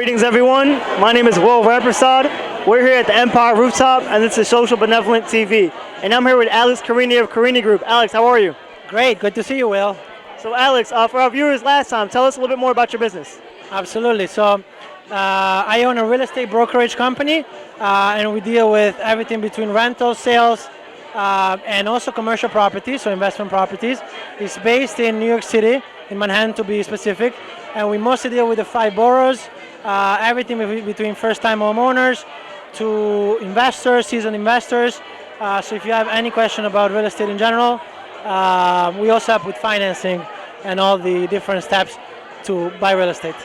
Greetings, everyone. My name is Wil Rampersaud. We're here at the Empire Rooftop, and this is Social Benevolent TV. And I'm here with Alex Carini of Carini Group. Alex, how are you? Great, good to see you, Will. So, Alex, for our viewers last time, tell us a little bit more about your business. Absolutely. So, I own a real estate brokerage company, and we deal with everything between rental, sales, and also commercial properties, so investment properties. It's based in New York City, in Manhattan to be specific, and we mostly deal with the 5 boroughs, everything between first-time homeowners to investors, seasoned investors. So if you have any question about real estate in general, we also help with financing and all the different steps to buy real estate.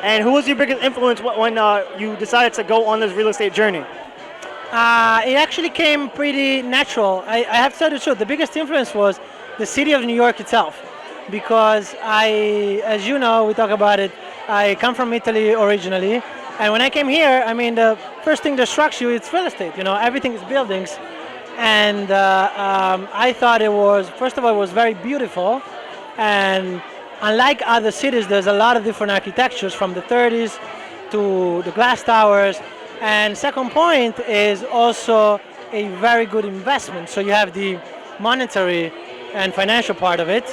And who was your biggest influence when you decided to go on this real estate journey? It actually came pretty natural. I have to tell the truth, the biggest influence was the city of New York itself. Because as you know, we talk about it, I come from Italy originally. And when I came here, I mean, the first thing that strikes you, it's real estate. You know, everything is buildings. And I thought it was, first of all, it was very beautiful. And unlike other cities, there's a lot of different architectures from the 30s to the glass towers. And second point is also a very good investment. So you have the monetary and financial part of it.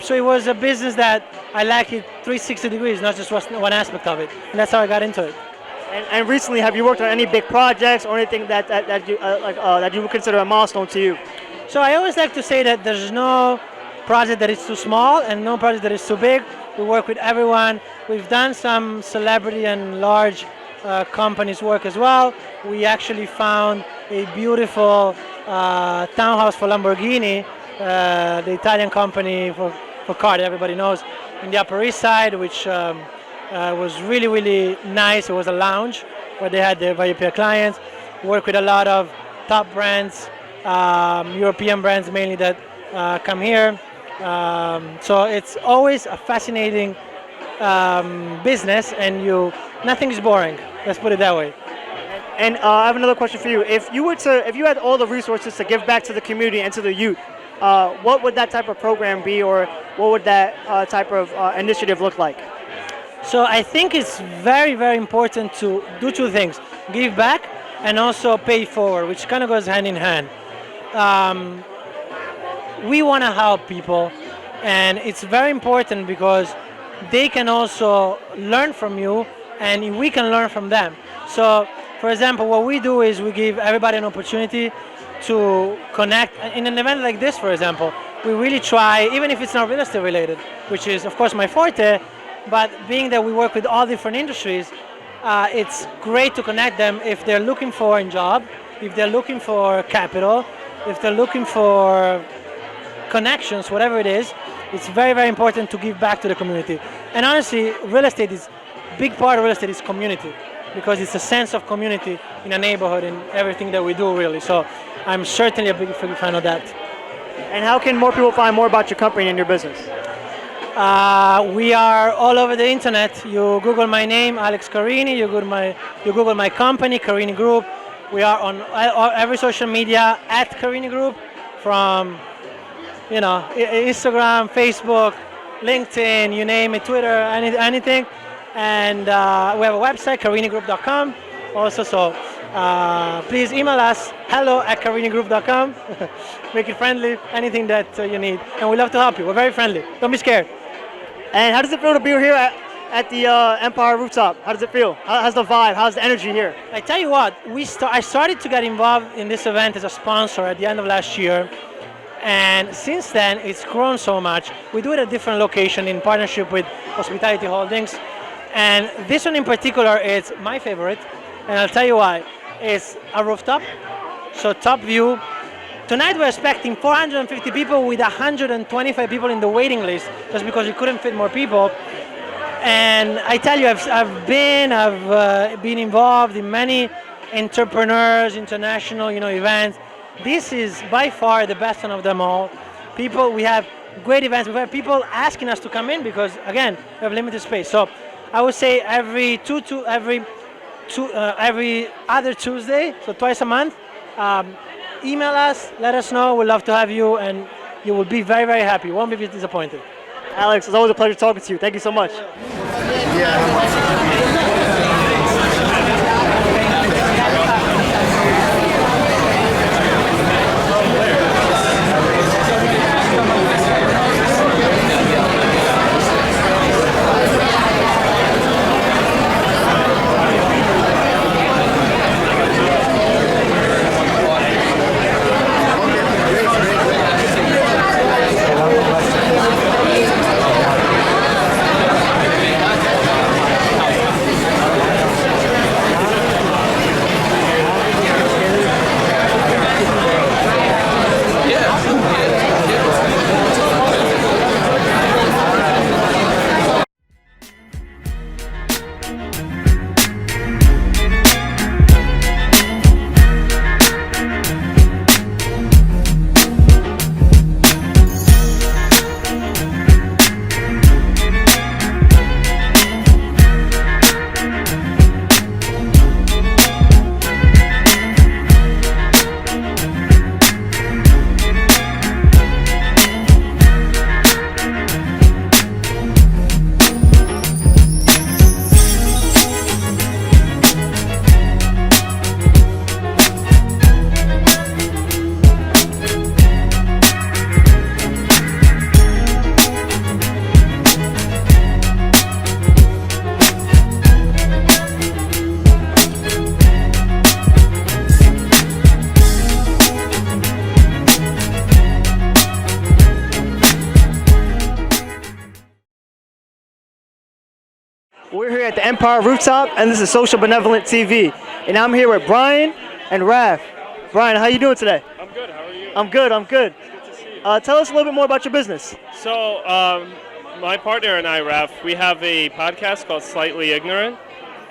So it was a business that I like it 360 degrees, not just one aspect of it. And that's how I got into it. And recently, have you worked on any big projects or anything that you would consider a milestone to you? So I always like to say that there's no project that is too small and no project that is too big. We work with everyone. We've done some celebrity and large companies work as well. We actually found a beautiful townhouse for Lamborghini, the Italian company for car that everybody knows, in the Upper East Side, which was really, really nice. It was a lounge where they had their VIP clients. Work with a lot of top brands, European brands mainly that come here. So it's always a fascinating business, and nothing is boring. Let's put it that way. And I have another question for you. If you had all the resources to give back to the community and to the youth, what would that type of program be, or what would that type of initiative look like? So I think it's very, very important to do two things: give back and also pay forward, which kind of goes hand in hand. We want to help people, and it's very important because they can also learn from you, and we can learn from them. So, for example, what we do is we give everybody an opportunity to connect. In an event like this, for example, we really try, even if it's not real estate related, which is, of course, my forte, but being that we work with all different industries, it's great to connect them if they're looking for a job, if they're looking for capital, if they're looking for connections, whatever it is. It's very, very important to give back to the community. And honestly, big part of real estate is community, because it's a sense of community in a neighborhood in everything that we do, really. So I'm certainly a big fan of that. And how can more people find more about your company and your business? We are all over the internet. You Google my name, Alex Carini. You Google my company, Carini Group. We are on every social media at Carini Group, from Instagram, Facebook, LinkedIn, you name it, Twitter, anything. And we have a website, carinigroup.com also. So please email us, hello@carinigroup.com. Make it friendly, anything that you need. And we love to help you. We're very friendly. Don't be scared. And how does it feel to be here at the Empire Rooftop? How does it feel? How's the vibe? How's the energy here? I tell you what, I started to get involved in this event as a sponsor at the end of last year. And since then, it's grown so much. We do it at a different location in partnership with Hospitality Holdings. And this one in particular is my favorite. And I'll tell you why. It's a rooftop, so top view. Tonight we're expecting 450 people with 125 people in the waiting list, just because we couldn't fit more people. And I tell you, I've been involved in many entrepreneurs, international, events. This is by far the best one of them all. We have great events. We have people asking us to come in because, again, we have limited space. So I would say every other Tuesday, so twice a month, email us, let us know. We'd love to have you, and you will be very, very happy. You won't be disappointed. Alex, it's always a pleasure talking to you. Thank you so much. We're here at the Empire Rooftop, and this is Social Benevolent TV. And I'm here with Brian and Raph. Brian, how you doing today? I'm good. How are you? I'm good. I'm good. Good to see you. Tell us a little bit more about your business. So, my partner and I, Raph, we have a podcast called Slightly Ignorant,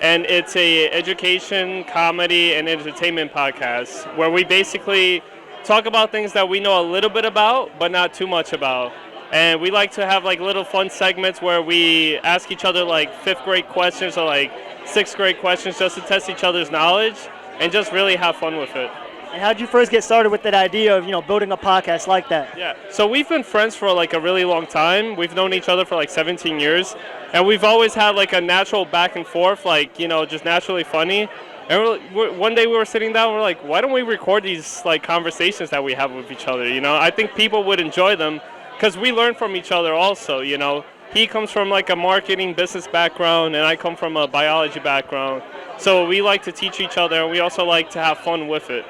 and it's a education, comedy, and entertainment podcast where we basically talk about things that we know a little bit about, but not too much about. And we like to have like little fun segments where we ask each other like 5th grade questions or like 6th grade questions just to test each other's knowledge and just really have fun with it. And how did you first get started with that idea of, building a podcast like that? Yeah, so we've been friends for like a really long time. We've known each other for like 17 years. And we've always had like a natural back and forth, like, just naturally funny. And one day we were sitting down, we're like, why don't we record these like conversations that we have with each other, I think people would enjoy them. Because we learn from each other also, He comes from like a marketing business background and I come from a biology background. So we like to teach each other and we also like to have fun with it.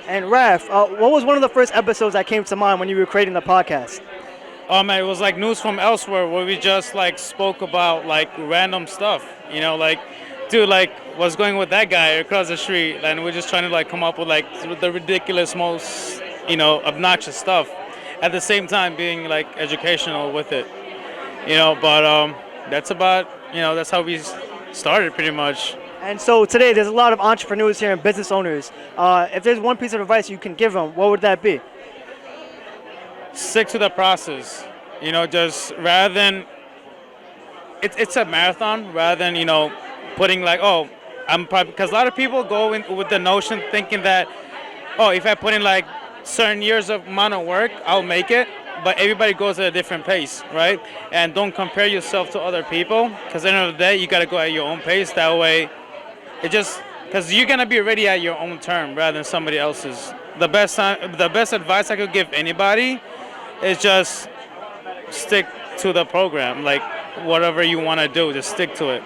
And Raph, what was one of the first episodes that came to mind when you were creating the podcast? Oh man, it was like News from Elsewhere where we just like spoke about like random stuff, like, dude, like what's going with that guy across the street, and we're just trying to like come up with like the ridiculous, most, obnoxious stuff. At the same time being like educational with it, but that's about, that's how we started pretty much. And so today there's a lot of entrepreneurs here and business owners. If there's one piece of advice you can give them, what would that be? Stick to the process, just rather than, it's a marathon rather than, putting like, oh, I'm probably, because a lot of people go in with the notion thinking that, oh, if I put in like certain years of amount of work, I'll make it, but everybody goes at a different pace, right? And don't compare yourself to other people, because at the end of the day, you got to go at your own pace. That way, because you're going to be ready at your own term rather than somebody else's. The best advice I could give anybody is just stick to the program. Like, whatever you want to do, just stick to it.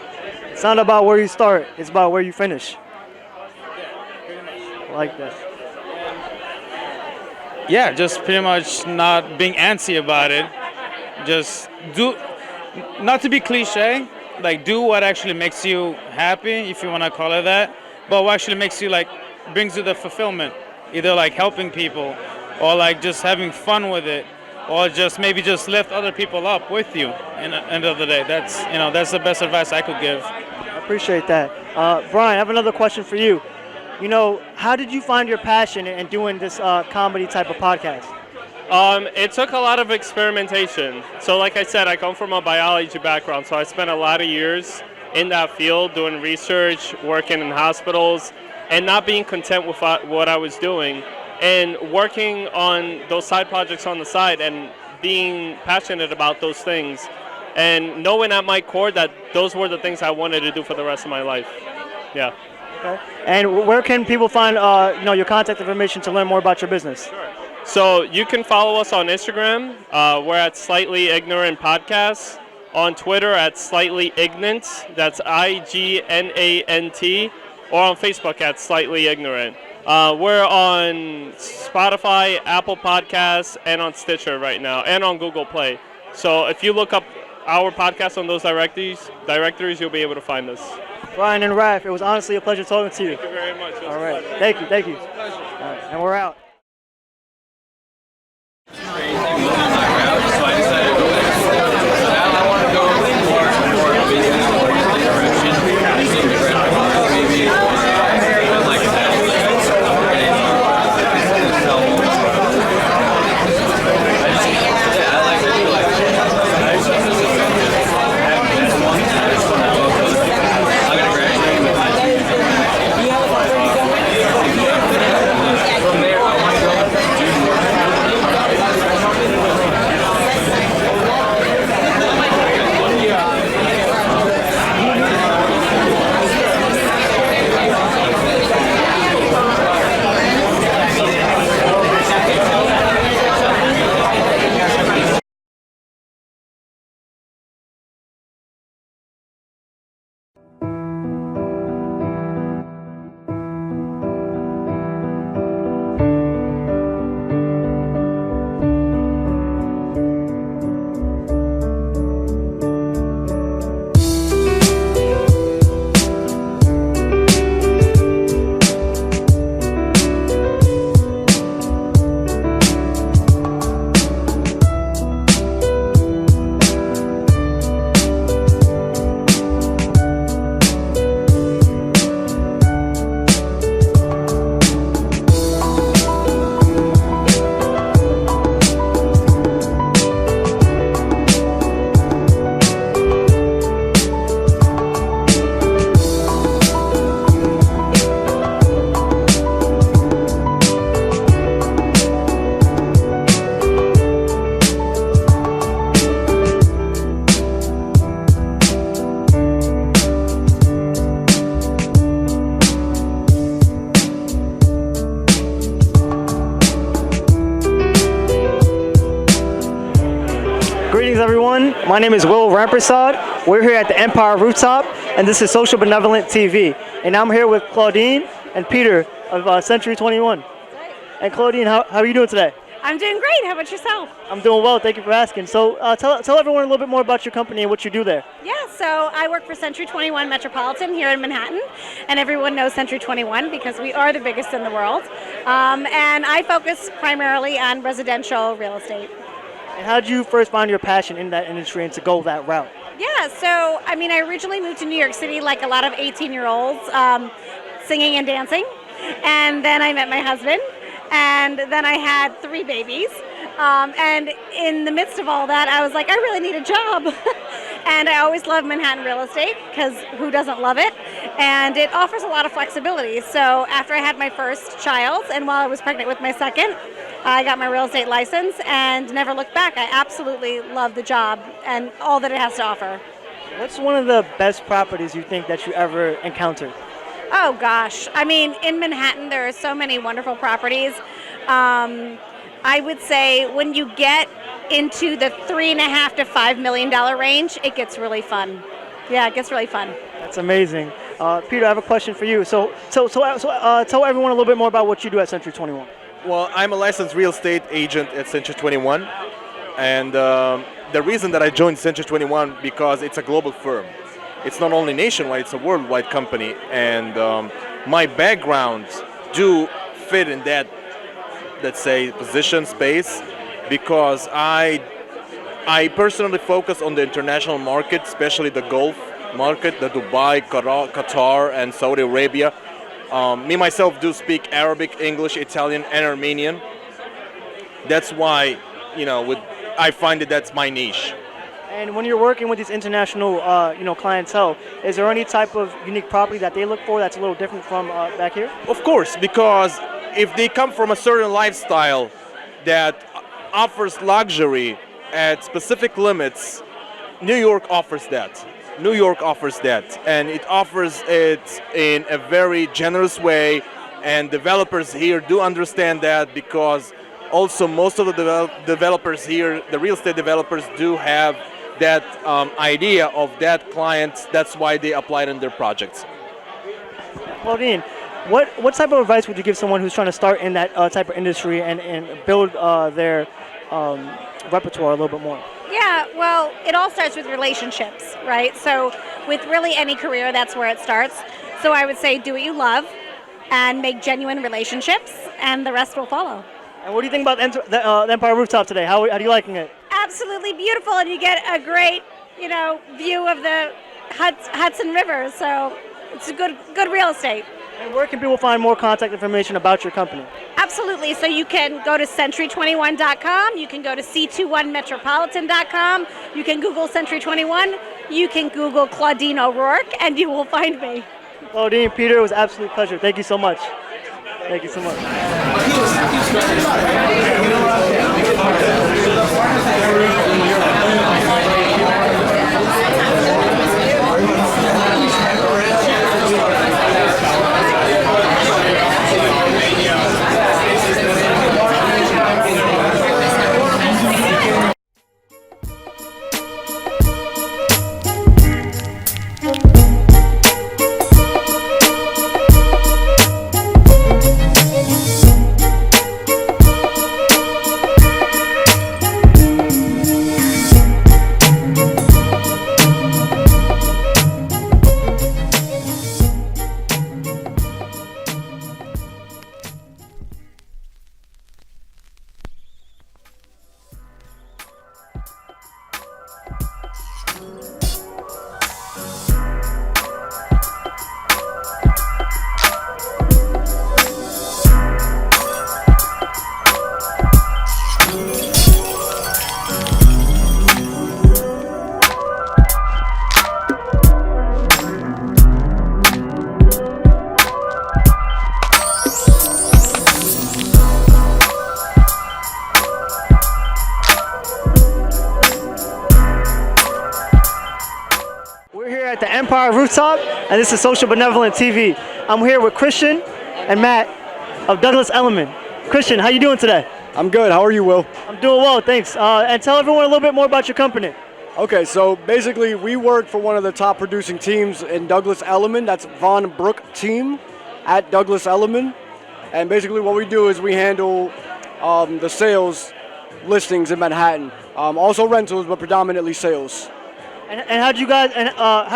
It's not about where you start, it's about where you finish. Yeah, pretty much. I like that. Yeah, just pretty much not being antsy about it. Just do, not to be cliche, like do what actually makes you happy, if you want to call it that, but what actually makes you like, brings you the fulfillment, either like helping people or like just having fun with it, or just maybe just lift other people up with you. In the end of the day, that's the best advice I could give. I appreciate that. Brian, I have another question for you. How did you find your passion in doing this comedy type of podcast? It took a lot of experimentation. So like I said, I come from a biology background, so I spent a lot of years in that field doing research, working in hospitals, and not being content with what I was doing, and working on those side projects on the side and being passionate about those things. and knowing at my core that those were the things I wanted to do for the rest of my life. Yeah. Okay. And where can people find your contact information to learn more about your business? So you can follow us on Instagram. We're at Slightly Ignorant Podcasts. On Twitter at Slightly Ignant. That's IGNANT. Or on Facebook at Slightly Ignorant. We're on Spotify, Apple Podcasts, and on Stitcher right now, and on Google Play. So if you look up our podcast on those directories, you'll be able to find us. Brian and Raph, it was honestly a pleasure talking to you. Thank you very much. All right. Thank you. All right. And we're out. Greetings, everyone. My name is Wil Rampersaud. We're here at the Empire Rooftop, and this is Social Benevolent TV. And I'm here with Claudine and Peter of Century 21. And Claudine, how are you doing today? I'm doing great. How about yourself? I'm doing well. Thank you for asking. So tell everyone a little bit more about your company and what you do there. Yeah, so I work for Century 21 Metropolitan here in Manhattan, and everyone knows Century 21 because we are the biggest in the world. And I focus primarily on residential real estate. And how did you first find your passion in that industry and to go that route? Yeah, so I originally moved to New York City like a lot of 18-year-olds, singing and dancing. And then I met my husband, and then I had 3 babies. And in the midst of all that, I was like, I really need a job. And I always loved Manhattan real estate, because who doesn't love it? And it offers a lot of flexibility. So after I had my first child, and while I was pregnant with my second, I got my real estate license and never looked back. I absolutely love the job and all that it has to offer. What's one of the best properties you think that you ever encountered? Oh gosh, in Manhattan there are so many wonderful properties. I would say when you get into the $3.5 to $5 million range, it gets really fun. Yeah, it gets really fun. That's amazing. Peter, I have a question for you. So tell everyone a little bit more about what you do at Century 21. Well, I'm a licensed real estate agent at Century 21, and the reason that I joined Century 21 because it's a global firm. It's not only nationwide, it's a worldwide company, and my background do fit in that, let's say, position space, because I personally focus on the international market, especially the Gulf market, the Dubai, Qatar, and Saudi Arabia. Me myself do speak Arabic, English, Italian, and Armenian. That's why, I find that that's my niche. And when you're working with these international, clientele, is there any type of unique property that they look for that's a little different from back here? Of course, because if they come from a certain lifestyle that offers luxury at specific limits, New York offers that. New York offers that, and it offers it in a very generous way, and developers here do understand that, because also most of the developers here, the real estate developers, do have that idea of that client. That's why they apply it in their projects. Claudine, what type of advice would you give someone who's trying to start in that type of industry and build their repertoire a little bit more? Yeah, well, it all starts with relationships, right? So with really any career, that's where it starts. So I would say do what you love and make genuine relationships, and the rest will follow. And what do you think about the Empire Rooftop today? How are you liking it? Absolutely beautiful, and you get a great, view of the Hudson River. So it's a good real estate. And where can people find more contact information about your company? Absolutely. So you can go to century21.com. You can go to c21metropolitan.com. You can Google Century 21. You can Google Claudine O'Rourke, and you will find me. Claudine, Peter, it was an absolute pleasure. Thank you so much. Thank you so much. At the Empire Rooftop, and this is Social Benevolent TV. I'm here with Christian and Matt of Douglas Elliman. Christian, how you doing today? I'm good. How are you, Will? I'm doing well, thanks. And tell everyone a little bit more about your company. Okay, so basically we work for one of the top producing teams in Douglas Elliman. That's Von Brook team at Douglas Elliman. And basically what we do is we handle the sales listings in Manhattan. Also rentals, but predominantly sales. And how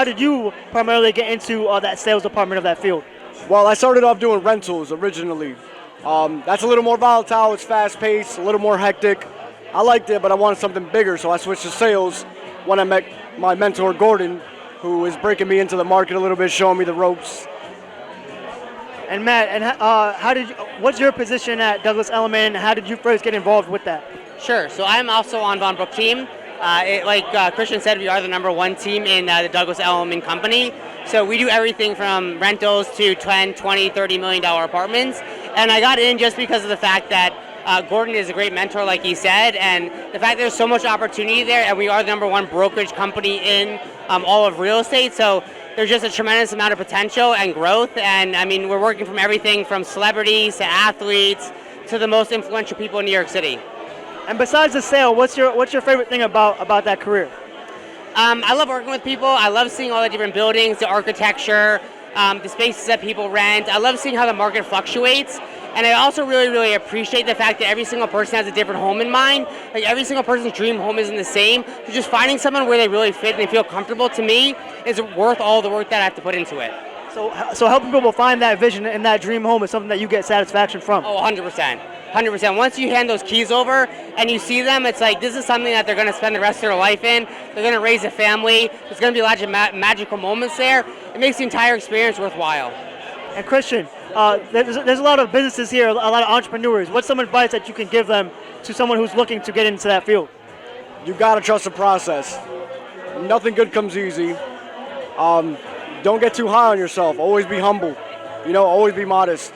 did you primarily get into that sales department of that field? Well, I started off doing rentals originally. That's a little more volatile, it's fast paced, a little more hectic. I liked it, but I wanted something bigger, so I switched to sales when I met my mentor, Gordon, who is breaking me into the market a little bit, showing me the ropes. And Matt, what's your position at Douglas Elliman? How did you first get involved with that? Sure, so I'm also on Von Brook team. Like Christian said, we are the #1 team in the Douglas Elliman company. So we do everything from rentals to 10, 20, $30 million apartments. And I got in just because of the fact that Gordon is a great mentor, like he said, and the fact there's so much opportunity there, and we are the #1 brokerage company in all of real estate. So there's just a tremendous amount of potential and growth. And I mean, we're working from everything from celebrities to athletes to the most influential people in New York City. And besides the sale, what's your favorite thing about that career? I love working with people. I love seeing all the different buildings, the architecture, the spaces that people rent. I love seeing how the market fluctuates. And I also really, really appreciate the fact that every single person has a different home in mind. Like every single person's dream home isn't the same. So just finding someone where they really fit and they feel comfortable, to me, is worth all the work that I have to put into it. So helping people find that vision and that dream home is something that you get satisfaction from. Oh, 100%. 100%. Once you hand those keys over and you see them, it's like this is something that they're going to spend the rest of their life in. They're going to raise a family. There's going to be a lot of magical moments there. It makes the entire experience worthwhile. And Christian, there's a lot of businesses here, a lot of entrepreneurs. What's some advice that you can give them to someone who's looking to get into that field? You got to trust the process. Nothing good comes easy. Don't get too high on yourself. Always be humble. Always be modest.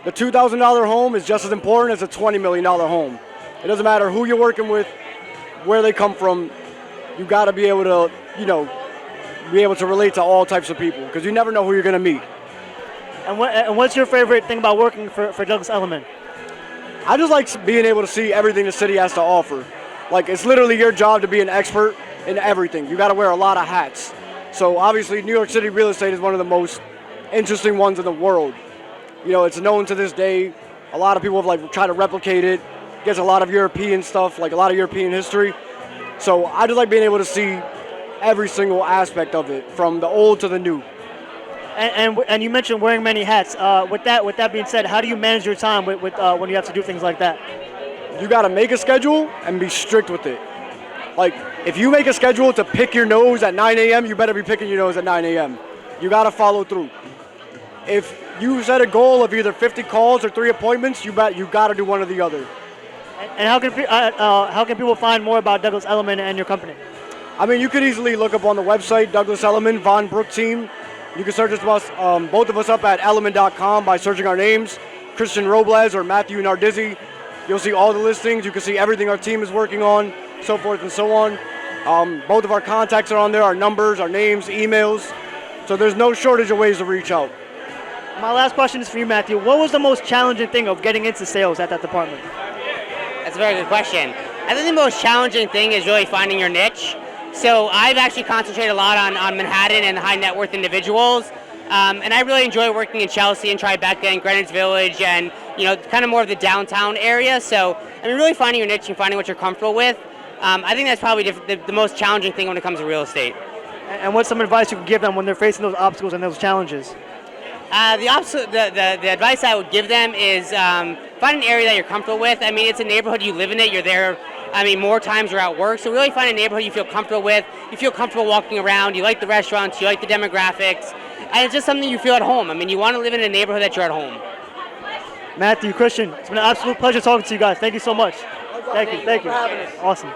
The $2,000 home is just as important as a $20 million home. It doesn't matter who you're working with, where they come from. you got to be able to, be able to relate to all types of people because you never know who you're going to meet. And what's your favorite thing about working for Douglas Elliman? I just like being able to see everything the city has to offer. Like, it's literally your job to be an expert in everything. You got to wear a lot of hats. So obviously New York City real estate is one of the most interesting ones in the world. It's known to this day. A lot of people have tried to replicate it. It gets a lot of European stuff, like a lot of European history. So I just like being able to see every single aspect of it, from the old to the new. And you mentioned wearing many hats. With that being said, how do you manage your time with when you have to do things like that? You got to make a schedule and be strict with it. Like, if you make a schedule to pick your nose at 9 a.m., you better be picking your nose at 9 a.m. You got to follow through. If you set a goal of either 50 calls or 3 appointments, you got to do one or the other. And how can people find more about Douglas Elliman and your company? I mean, you could easily look up on the website, Douglas Elliman, Von Brook Team. You can search both of us up at elliman.com by searching our names, Christian Robles or Matthew Nardizzi. You'll see all the listings. You can see everything our team is working on, so forth and so on. Both of our contacts are on there, our numbers, our names, emails. So there's no shortage of ways to reach out. My last question is for you, Matthew. What was the most challenging thing of getting into sales at that department? That's a very good question. I think the most challenging thing is really finding your niche. So I've actually concentrated a lot on Manhattan and high net worth individuals. And I really enjoy working in Chelsea and Tribeca and Greenwich Village and, kind of more of the downtown area. So, really finding your niche and finding what you're comfortable with. I think that's probably the most challenging thing when it comes to real estate. And what's some advice you could give them when they're facing those obstacles and those challenges? The advice I would give them is find an area that you're comfortable with. It's a neighborhood, you live in it, you're there. More times you're at work, so really find a neighborhood you feel comfortable with. You feel comfortable walking around, you like the restaurants, you like the demographics, and it's just something you feel at home. You want to live in a neighborhood that you're at home. Matthew, Christian, it's been an absolute pleasure talking to you guys. Thank you so much. Thank you. Awesome.